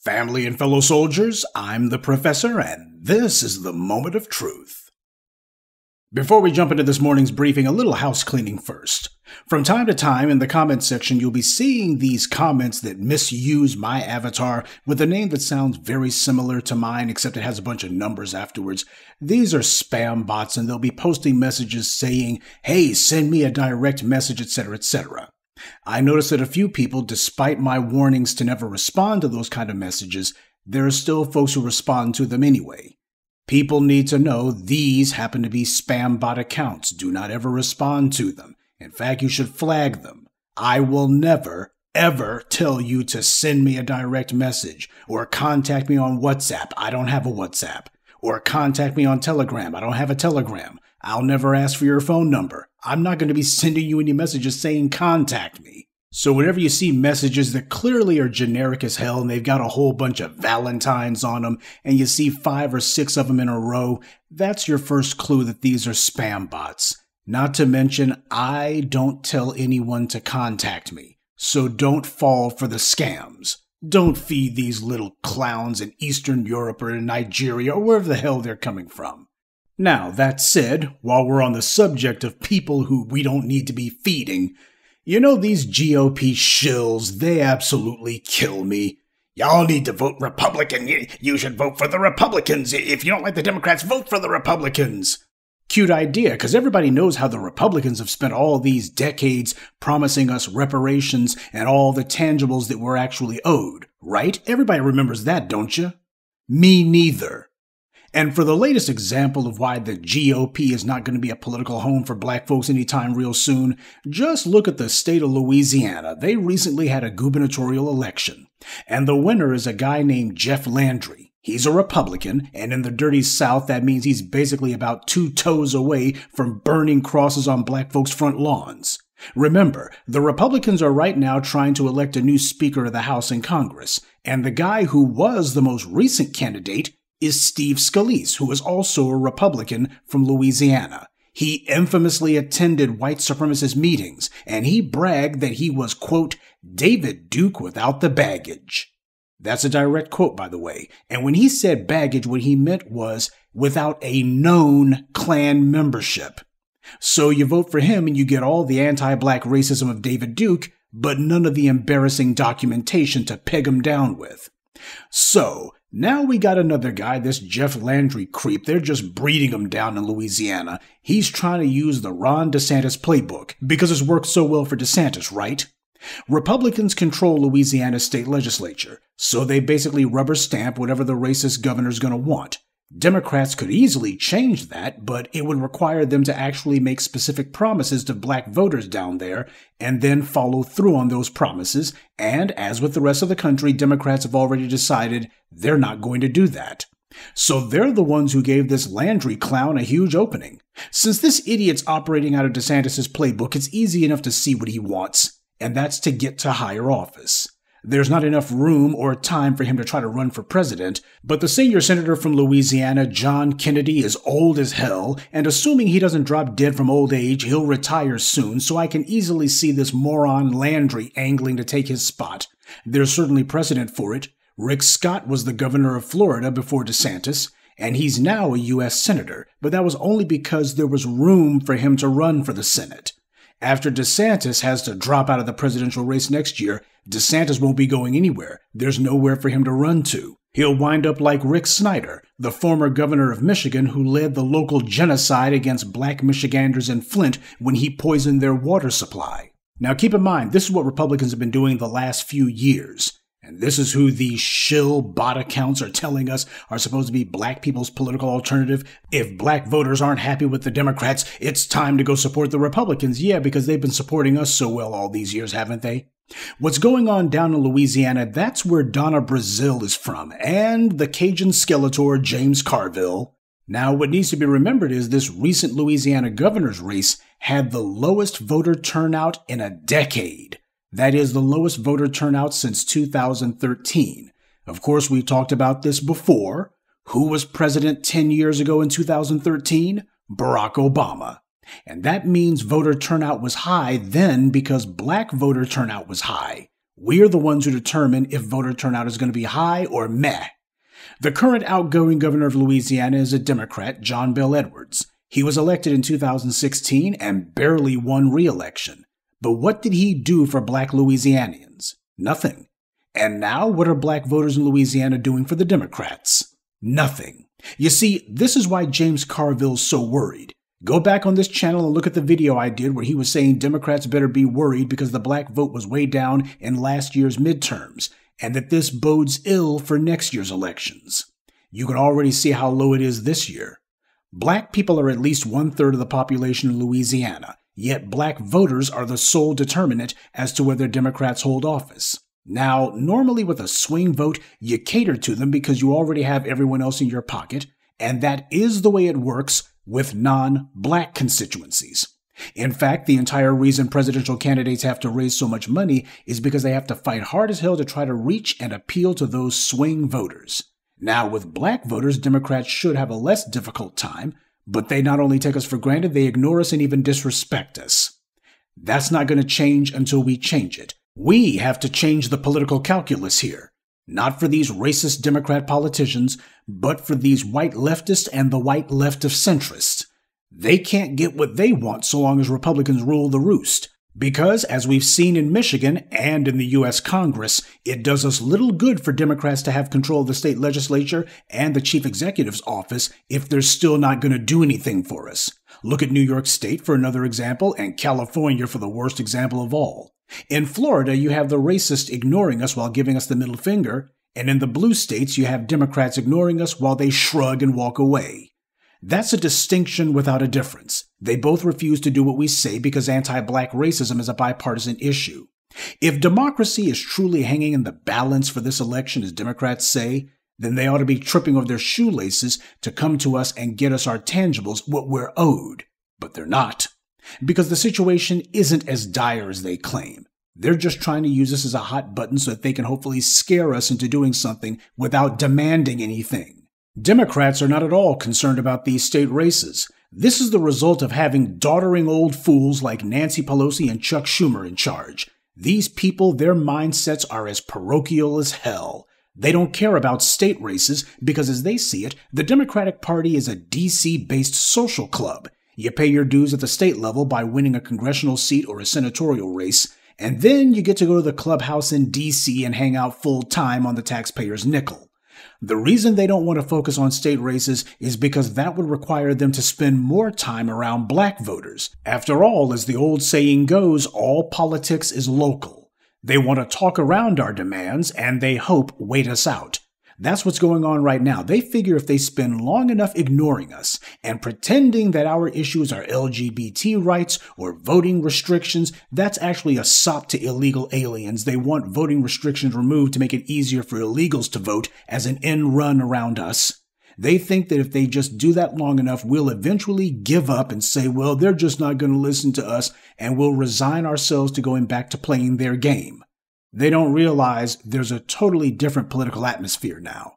Family and fellow soldiers, I'm the Professor, and this is the Moment of Truth. Before we jump into this morning's briefing, a little house cleaning first. From time to time in the comments section, you'll be seeing these comments that misuse my avatar with a name that sounds very similar to mine, except it has a bunch of numbers afterwards. These are spam bots, and they'll be posting messages saying, hey, send me a direct message, etc., etc. I noticed that a few people, despite my warnings to never respond to those kind of messages, there are still folks who respond to them anyway. People need to know these happen to be spam bot accounts. Do not ever respond to them. In fact, you should flag them. I will never, ever tell you to send me a direct message or contact me on WhatsApp. I don't have a WhatsApp. Or contact me on Telegram. I don't have a Telegram. I'll never ask for your phone number. I'm not going to be sending you any messages saying contact me. So whenever you see messages that clearly are generic as hell and they've got a whole bunch of Valentines on them and you see 5 or 6 of them in a row, that's your first clue that these are spam bots. Not to mention, I don't tell anyone to contact me. So don't fall for the scams. Don't feed these little clowns in Eastern Europe or in Nigeria or wherever the hell they're coming from. Now, that said, while we're on the subject of people who we don't need to be feeding, you know these GOP shills, they absolutely kill me. Y'all need to vote Republican. You should vote for the Republicans. If you don't like the Democrats, vote for the Republicans. Cute idea, because everybody knows how the Republicans have spent all these decades promising us reparations and all the tangibles that we're actually owed, right? Everybody remembers that, don't you? Me neither. And for the latest example of why the GOP is not going to be a political home for black folks anytime real soon, just look at the state of Louisiana. They recently had a gubernatorial election, and the winner is a guy named Jeff Landry. He's a Republican, and in the dirty South, that means he's basically about 2 toes away from burning crosses on black folks' front lawns. Remember, the Republicans are right now trying to elect a new Speaker of the House and Congress, and the guy who was the most recent candidate is Steve Scalise, who is also a Republican from Louisiana. He infamously attended white supremacist meetings, and he bragged that he was, quote, David Duke without the baggage. That's a direct quote, by the way. And when he said baggage, what he meant was without a known Klan membership. So you vote for him and you get all the anti-black racism of David Duke, but none of the embarrassing documentation to peg him down with. So, now we got another guy, this Jeff Landry creep. They're just breeding him down in Louisiana. He's trying to use the Ron DeSantis playbook because it's worked so well for DeSantis, right? Republicans control Louisiana's state legislature, so they basically rubber stamp whatever the racist governor's going to want. Democrats could easily change that, but it would require them to actually make specific promises to black voters down there and then follow through on those promises. And as with the rest of the country, Democrats have already decided they're not going to do that. So they're the ones who gave this Landry clown a huge opening. Since this idiot's operating out of DeSantis' playbook, it's easy enough to see what he wants, and that's to get to higher office. There's not enough room or time for him to try to run for president, but the senior senator from Louisiana, John Kennedy, is old as hell, and assuming he doesn't drop dead from old age, he'll retire soon, so I can easily see this moron Landry angling to take his spot. There's certainly precedent for it. Rick Scott was the governor of Florida before DeSantis, and he's now a U.S. senator, but that was only because there was room for him to run for the Senate. After DeSantis has to drop out of the presidential race next year, DeSantis won't be going anywhere. There's nowhere for him to run to. He'll wind up like Rick Snyder, the former governor of Michigan who led the local genocide against black Michiganders in Flint when he poisoned their water supply. Now keep in mind, this is what Republicans have been doing the last few years. And this is who these shill bot accounts are telling us are supposed to be black people's political alternative. If black voters aren't happy with the Democrats, it's time to go support the Republicans. Yeah, because they've been supporting us so well all these years, haven't they? What's going on down in Louisiana, that's where Donna Brazile is from, and the Cajun Skeletor James Carville. Now, what needs to be remembered is this recent Louisiana governor's race had the lowest voter turnout in a decade. That is the lowest voter turnout since 2013. Of course, we talked about this before. Who was president 10 years ago in 2013? Barack Obama. And that means voter turnout was high then because black voter turnout was high. We are the ones who determine if voter turnout is going to be high or meh. The current outgoing governor of Louisiana is a Democrat, John Bel Edwards. He was elected in 2016 and barely won re-election. But what did he do for black Louisianians? Nothing. And now, what are black voters in Louisiana doing for the Democrats? Nothing. You see, this is why James Carville's so worried. Go back on this channel and look at the video I did where he was saying Democrats better be worried because the black vote was way down in last year's midterms, and that this bodes ill for next year's elections. You can already see how low it is this year. Black people are at least 1/3 of the population in Louisiana, yet black voters are the sole determinant as to whether Democrats hold office. Now, normally with a swing vote, you cater to them because you already have everyone else in your pocket, and that is the way it works with non-black constituencies. In fact, the entire reason presidential candidates have to raise so much money is because they have to fight hard as hell to try to reach and appeal to those swing voters. Now, with black voters, Democrats should have a less difficult time, but they not only take us for granted, they ignore us and even disrespect us. That's not going to change until we change it. We have to change the political calculus here. Not for these racist Democrat politicians, but for these white leftists and the white left of centrists. They can't get what they want so long as Republicans rule the roost. Because, as we've seen in Michigan and in the U.S. Congress, it does us little good for Democrats to have control of the state legislature and the chief executive's office if they're still not going to do anything for us. Look at New York State for another example, and California for the worst example of all. In Florida, you have the racists ignoring us while giving us the middle finger, and in the blue states, you have Democrats ignoring us while they shrug and walk away. That's a distinction without a difference. They both refuse to do what we say because anti-black racism is a bipartisan issue. If democracy is truly hanging in the balance for this election, as Democrats say, then they ought to be tripping over their shoelaces to come to us and get us our tangibles, what we're owed. But they're not. Because the situation isn't as dire as they claim. They're just trying to use us as a hot button so that they can hopefully scare us into doing something without demanding anything. Democrats are not at all concerned about these state races. This is the result of having doddering old fools like Nancy Pelosi and Chuck Schumer in charge. These people, their mindsets are as parochial as hell. They don't care about state races because, as they see it, the Democratic Party is a DC-based social club. You pay your dues at the state level by winning a congressional seat or a senatorial race, and then you get to go to the clubhouse in DC and hang out full-time on the taxpayer's nickel. The reason they don't want to focus on state races is because that would require them to spend more time around black voters. After all, as the old saying goes, all politics is local. They want to talk around our demands, and they hope wait us out. That's what's going on right now. They figure if they spend long enough ignoring us and pretending that our issues are LGBT rights or voting restrictions, that's actually a sop to illegal aliens. They want voting restrictions removed to make it easier for illegals to vote as an end run around us. They think that if they just do that long enough, we'll eventually give up and say, well, they're just not going to listen to us, and we'll resign ourselves to going back to playing their game. They don't realize there's a totally different political atmosphere now.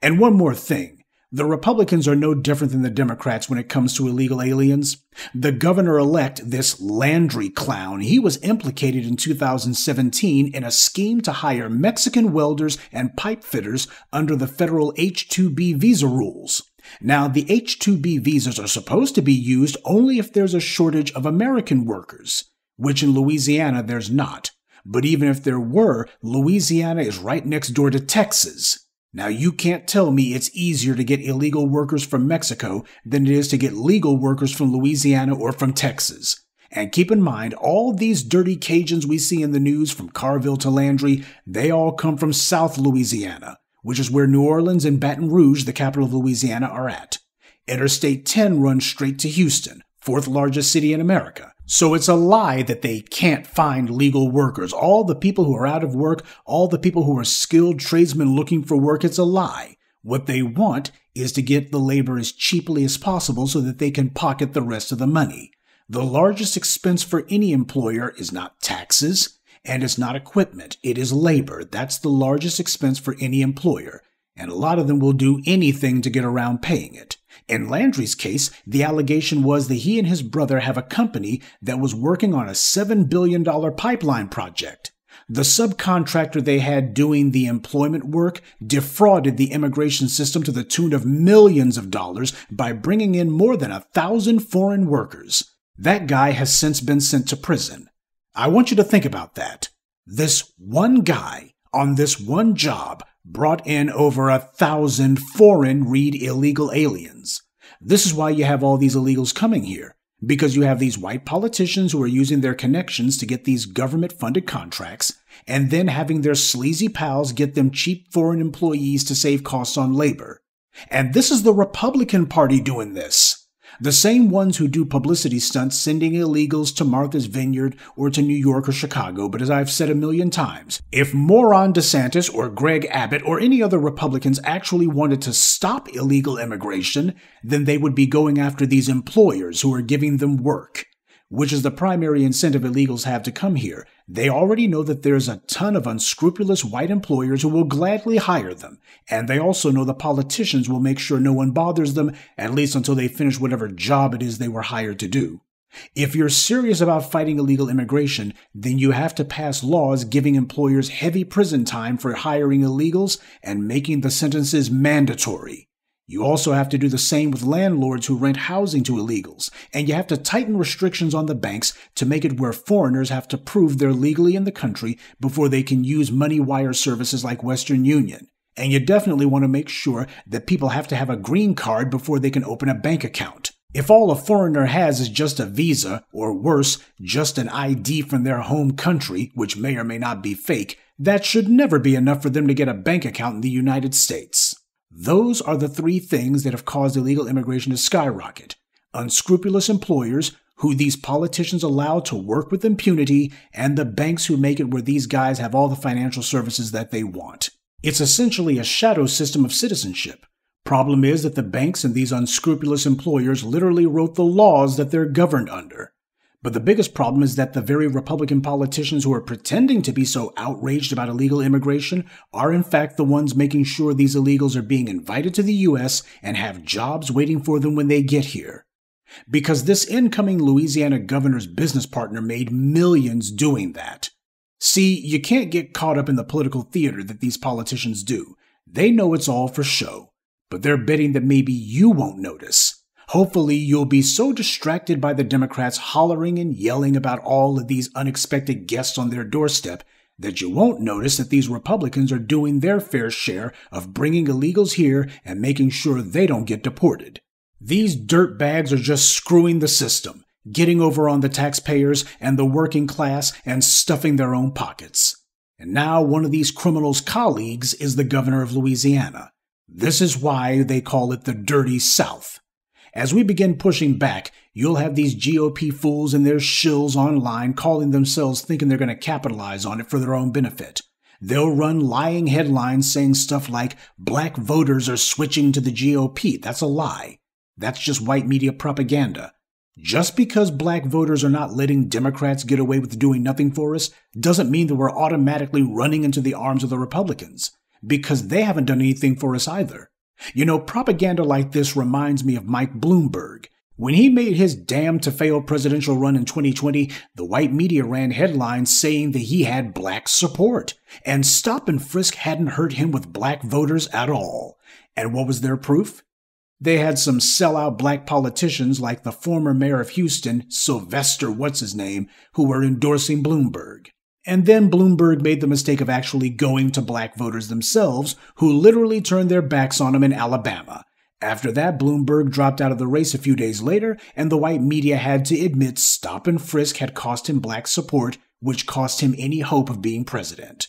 And one more thing. The Republicans are no different than the Democrats when it comes to illegal aliens. The governor-elect, this Landry clown, he was implicated in 2017 in a scheme to hire Mexican welders and pipe fitters under the federal H-2B visa rules. Now, the H-2B visas are supposed to be used only if there's a shortage of American workers, which in Louisiana there's not. But even if there were, Louisiana is right next door to Texas. Now, you can't tell me it's easier to get illegal workers from Mexico than it is to get legal workers from Louisiana or from Texas. And keep in mind, all these dirty Cajuns we see in the news from Carville to Landry, they all come from South Louisiana, which is where New Orleans and Baton Rouge, the capital of Louisiana, are at. Interstate 10 runs straight to Houston, fourth largest city in America. So it's a lie that they can't find legal workers. All the people who are out of work, all the people who are skilled tradesmen looking for work, it's a lie. What they want is to get the labor as cheaply as possible so that they can pocket the rest of the money. The largest expense for any employer is not taxes, and it's not equipment. It is labor. That's the largest expense for any employer, and a lot of them will do anything to get around paying it. In Landry's case, the allegation was that he and his brother have a company that was working on a $7 billion pipeline project. The subcontractor they had doing the employment work defrauded the immigration system to the tune of millions of dollars by bringing in more than 1,000 foreign workers. That guy has since been sent to prison. I want you to think about that. This one guy on this one job brought in over 1,000 foreign, read illegal aliens. This is why you have all these illegals coming here. Because you have these white politicians who are using their connections to get these government-funded contracts, and then having their sleazy pals get them cheap foreign employees to save costs on labor. And this is the Republican Party doing this. The same ones who do publicity stunts sending illegals to Martha's Vineyard or to New York or Chicago. But as I've said a million times, if moron DeSantis or Greg Abbott or any other Republicans actually wanted to stop illegal immigration, then they would be going after these employers who are giving them work, which is the primary incentive illegals have to come here. They already know that there's a ton of unscrupulous white employers who will gladly hire them, and they also know the politicians will make sure no one bothers them, at least until they finish whatever job it is they were hired to do. If you're serious about fighting illegal immigration, then you have to pass laws giving employers heavy prison time for hiring illegals and making the sentences mandatory. You also have to do the same with landlords who rent housing to illegals, and you have to tighten restrictions on the banks to make it where foreigners have to prove they're legally in the country before they can use money wire services like Western Union. And you definitely want to make sure that people have to have a green card before they can open a bank account. If all a foreigner has is just a visa, or worse, just an ID from their home country, which may or may not be fake, that should never be enough for them to get a bank account in the United States. Those are the three things that have caused illegal immigration to skyrocket. Unscrupulous employers, who these politicians allow to work with impunity, and the banks who make it where these guys have all the financial services that they want. It's essentially a shadow system of citizenship. Problem is that the banks and these unscrupulous employers literally wrote the laws that they're governed under. But the biggest problem is that the very Republican politicians who are pretending to be so outraged about illegal immigration are in fact the ones making sure these illegals are being invited to the U.S. and have jobs waiting for them when they get here. Because this incoming Louisiana governor's business partner made millions doing that. See, you can't get caught up in the political theater that these politicians do. They know it's all for show, but they're betting that maybe you won't notice. Hopefully, you'll be so distracted by the Democrats hollering and yelling about all of these unexpected guests on their doorstep that you won't notice that these Republicans are doing their fair share of bringing illegals here and making sure they don't get deported. These dirtbags are just screwing the system, getting over on the taxpayers and the working class and stuffing their own pockets. And now one of these criminals' colleagues is the governor of Louisiana. This is why they call it the Dirty South. As we begin pushing back, you'll have these GOP fools and their shills online calling themselves thinking they're going to capitalize on it for their own benefit. They'll run lying headlines saying stuff like, black voters are switching to the GOP. That's a lie. That's just white media propaganda. Just because black voters are not letting Democrats get away with doing nothing for us doesn't mean that we're automatically running into the arms of the Republicans, because they haven't done anything for us either. You know, propaganda like this reminds me of Mike Bloomberg. When he made his damn-to-fail presidential run in 2020, the white media ran headlines saying that he had black support, and stop and frisk hadn't hurt him with black voters at all. And what was their proof? They had some sellout black politicians like the former mayor of Houston, Sylvester what's-his-name, who were endorsing Bloomberg. And then Bloomberg made the mistake of actually going to black voters themselves, who literally turned their backs on him in Alabama. After that, Bloomberg dropped out of the race a few days later, and the white media had to admit stop and frisk had cost him black support, which cost him any hope of being president.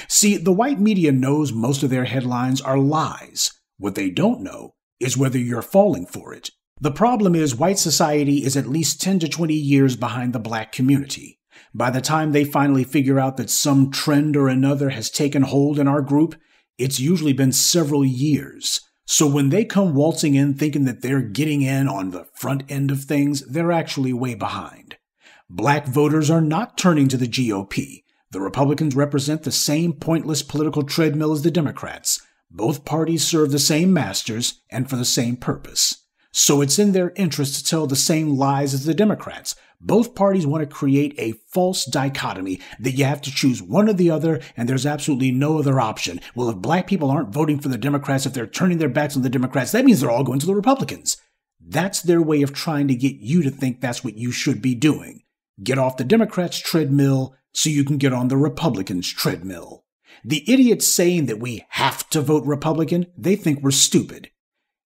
See, the white media knows most of their headlines are lies. What they don't know is whether you're falling for it. The problem is white society is at least 10 to 20 years behind the black community. By the time they finally figure out that some trend or another has taken hold in our group, it's usually been several years. So when they come waltzing in thinking that they're getting in on the front end of things, they're actually way behind. Black voters are not turning to the GOP. The Republicans represent the same pointless political treadmill as the Democrats. Both parties serve the same masters and for the same purpose. so it's in their interest to tell the same lies as the Democrats. Both parties want to create a false dichotomy that you have to choose one or the other, and there's absolutely no other option. Well, if black people aren't voting for the Democrats, if they're turning their backs on the Democrats, that means they're all going to the Republicans. That's their way of trying to get you to think that's what you should be doing. Get off the Democrats' treadmill so you can get on the Republicans' treadmill. The idiots saying that we have to vote Republican, they think we're stupid.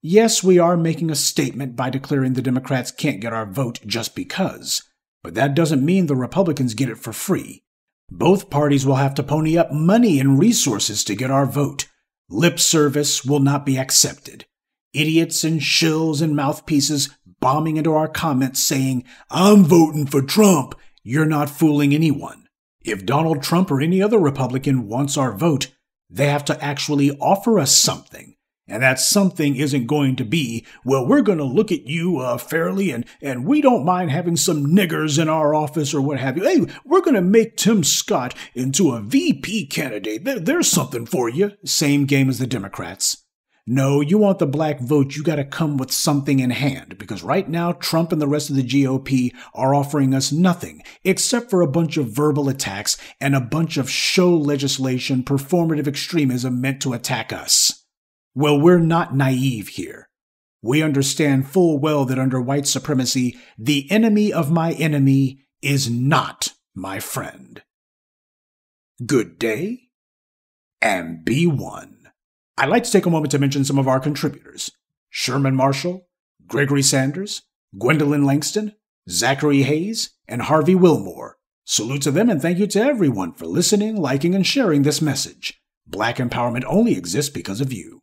Yes, we are making a statement by declaring the Democrats can't get our vote just because, but that doesn't mean the Republicans get it for free. Both parties will have to pony up money and resources to get our vote. Lip service will not be accepted. Idiots and shills and mouthpieces bombing into our comments saying, "I'm voting for Trump." You're not fooling anyone. If Donald Trump or any other Republican wants our vote, they have to actually offer us something. And that something isn't going to be, well, we're going to look at you fairly and we don't mind having some niggers in our office or what have you. Hey, we're going to make Tim Scott into a VP candidate. There's something for you. Same game as the Democrats. No, you want the black vote, you got to come with something in hand, because right now Trump and the rest of the GOP are offering us nothing except for a bunch of verbal attacks and a bunch of show legislation, performative extremism meant to attack us. Well, we're not naive here. We understand full well that under white supremacy, the enemy of my enemy is not my friend. Good day, and be one. I'd like to take a moment to mention some of our contributors: Sherman Marshall, Gregory Sanders, Gwendolyn Langston, Zachary Hayes, and Harvey Wilmore. Salute to them and thank you to everyone for listening, liking, and sharing this message. Black empowerment only exists because of you.